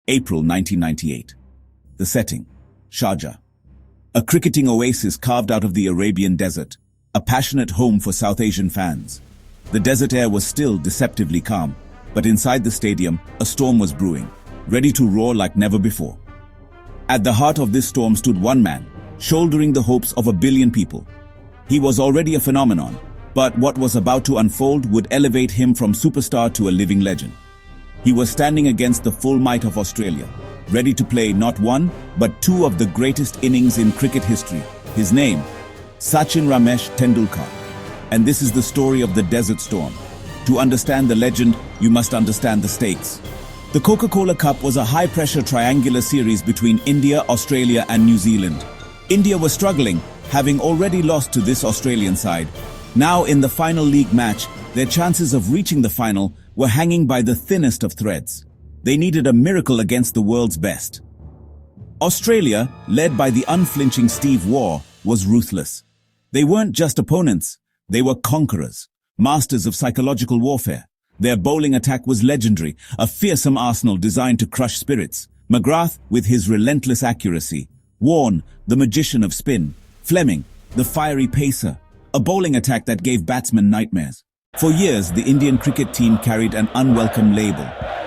April 1998. The setting, Sharjah. A cricketing oasis carved out of the Arabian desert, a passionate home for South Asian fans. The desert air was still deceptively calm, but inside the stadium, a storm was brewing, ready to roar like never before. At the heart of this storm stood one man, shouldering the hopes of 1 billion people. He was already a phenomenon, but what was about to unfold would elevate him from superstar to a living legend. He was standing against the full might of Australia, ready to play not one, but two of the greatest innings in cricket history. His name, Sachin Tendulkar. And this is the story of the Desert Storm. To understand the legend, you must understand the stakes. The Coca-Cola Cup was a high-pressure triangular series between India, Australia and New Zealand. India was struggling, having already lost to this Australian side. Now in the final league match, their chances of reaching the final were hanging by the thinnest of threads. They needed a miracle against the world's best. Australia, led by the unflinching Steve Waugh, was ruthless. They weren't just opponents, they were conquerors, masters of psychological warfare. Their bowling attack was legendary, a fearsome arsenal designed to crush spirits. McGrath, with his relentless accuracy. Warne, the magician of spin. Fleming, the fiery pacer. A bowling attack that gave batsmen nightmares. For years, the Indian cricket team carried an unwelcome label.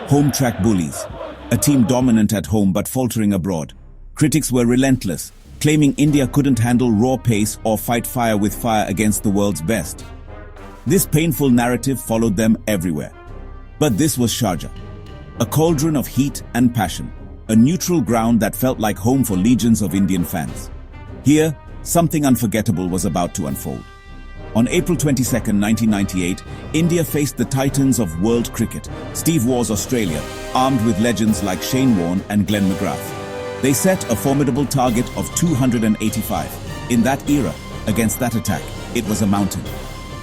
Home track bullies. A team dominant at home but faltering abroad. Critics were relentless, claiming India couldn't handle raw pace or fight fire with fire against the world's best. This painful narrative followed them everywhere. But this was Sharjah, a cauldron of heat and passion, a neutral ground that felt like home for legions of Indian fans. Here, something unforgettable was about to unfold. On April 22, 1998, India faced the titans of world cricket, Steve Waugh's Australia, armed with legends like Shane Warne and Glenn McGrath. They set a formidable target of 285. In that era, against that attack, it was a mountain.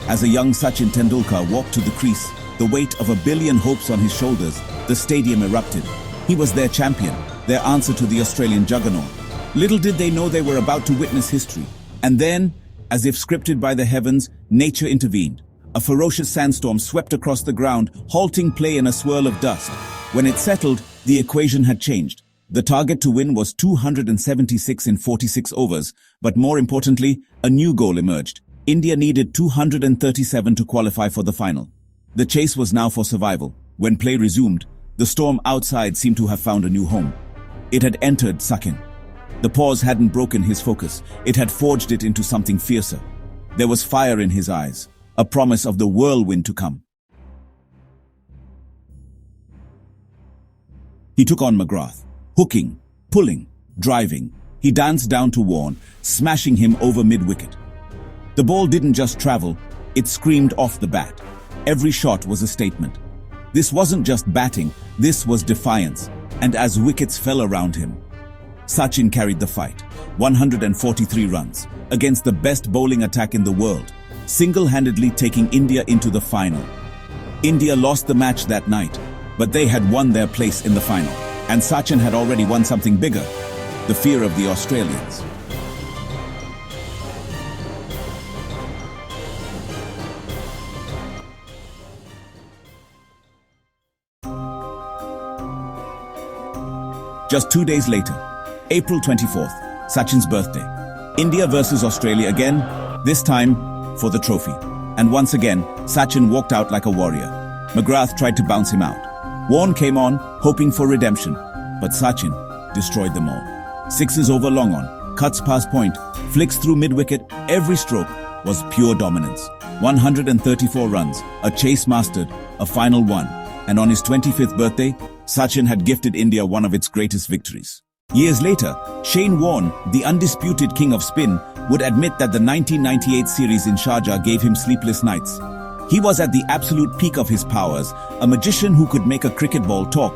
As a young Sachin Tendulkar walked to the crease, the weight of 1 billion hopes on his shoulders, the stadium erupted. He was their champion, their answer to the Australian juggernaut. Little did they know they were about to witness history. And then, as if scripted by the heavens, nature intervened. A ferocious sandstorm swept across the ground, halting play in a swirl of dust. When it settled, the equation had changed. The target to win was 276 in 46 overs, but more importantly, a new goal emerged. India needed 237 to qualify for the final. The chase was now for survival. When play resumed, the storm outside seemed to have found a new home. It had entered Sachin. The pause hadn't broken his focus, it had forged it into something fiercer. There was fire in his eyes, a promise of the whirlwind to come. He took on McGrath, hooking, pulling, driving. He danced down to Warne, smashing him over mid-wicket. The ball didn't just travel, it screamed off the bat. Every shot was a statement. This wasn't just batting, this was defiance, and as wickets fell around him, Sachin carried the fight, 143 runs, against the best bowling attack in the world, single-handedly taking India into the final. India lost the match that night, but they had won their place in the final, and Sachin had already won something bigger, the fear of the Australians. Just 2 days later, April 24th, Sachin's birthday. India versus Australia again, this time for the trophy. And once again, Sachin walked out like a warrior. McGrath tried to bounce him out. Warne came on, hoping for redemption, but Sachin destroyed them all. Sixes over long on, cuts past point, flicks through mid-wicket, every stroke was pure dominance. 134 runs, a chase mastered, a final won. And on his 25th birthday, Sachin had gifted India one of its greatest victories. Years later, Shane Warne, the undisputed king of spin, would admit that the 1998 series in Sharjah gave him sleepless nights. He was at the absolute peak of his powers, a magician who could make a cricket ball talk.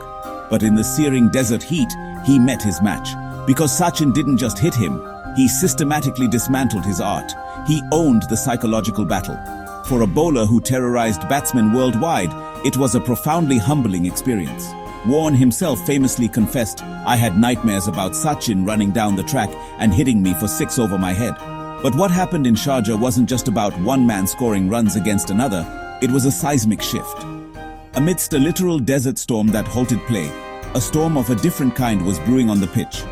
But in the searing desert heat, he met his match. Because Sachin didn't just hit him, he systematically dismantled his art. He owned the psychological battle. For a bowler who terrorized batsmen worldwide, it was a profoundly humbling experience. Warne himself famously confessed, "I had nightmares about Sachin running down the track and hitting me for 6 over my head." But what happened in Sharjah wasn't just about one man scoring runs against another, it was a seismic shift. Amidst a literal desert storm that halted play, a storm of a different kind was brewing on the pitch.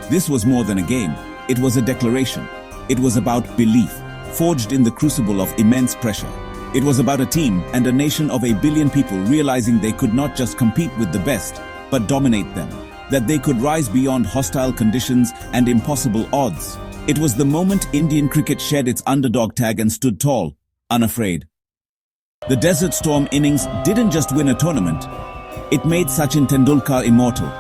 This was more than a game. It was a declaration. It was about belief, forged in the crucible of immense pressure. It was about a team and a nation of 1 billion people realizing they could not just compete with the best, but dominate them. That they could rise beyond hostile conditions and impossible odds. It was the moment Indian cricket shed its underdog tag and stood tall, unafraid. The Desert Storm innings didn't just win a tournament. It made Sachin Tendulkar immortal.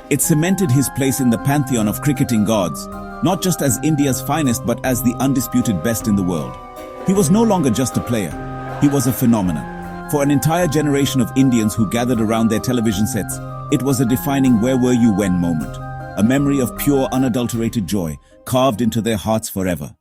It cemented his place in the pantheon of cricketing gods, not just as India's finest but as the undisputed best in the world. He was no longer just a player. He was a phenomenon. For an entire generation of Indians who gathered around their television sets, it was a defining where were you when moment. A memory of pure unadulterated joy, carved into their hearts forever.